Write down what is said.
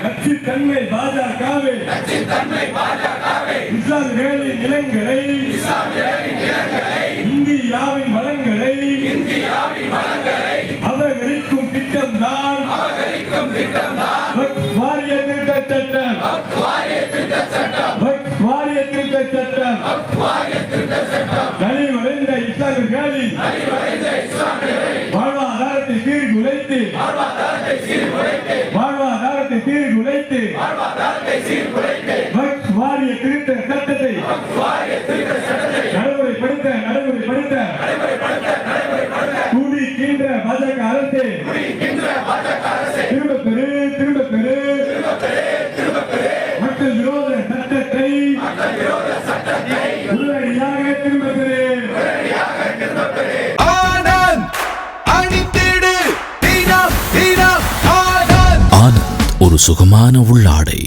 நச்சுத்தன்மை பாஜகவே இஸ்லாமியர்களின் நிலங்களை இந்தியாவின் வளங்களை அபகரிக்கும் திட்டம்தான் வாரிய திருத்த சட்டம். வாரிய திருத்த சட்டம் நலிவடைந்த இஸ்லாமியர்களின் வாழ்வாதாரத்தை சீர்குலைத்து வாரிய திருத்த சட்டத்தை நடைமுறைப்படுத்த துடிக்கின்ற பாஜக அரசு திரும்ப பெறு மக்கள் விரோத சட்டத்தை உடனடியாக திரும்ப பெறு. ஆனந்த் ஒரு சுகமான உள்ளாடை.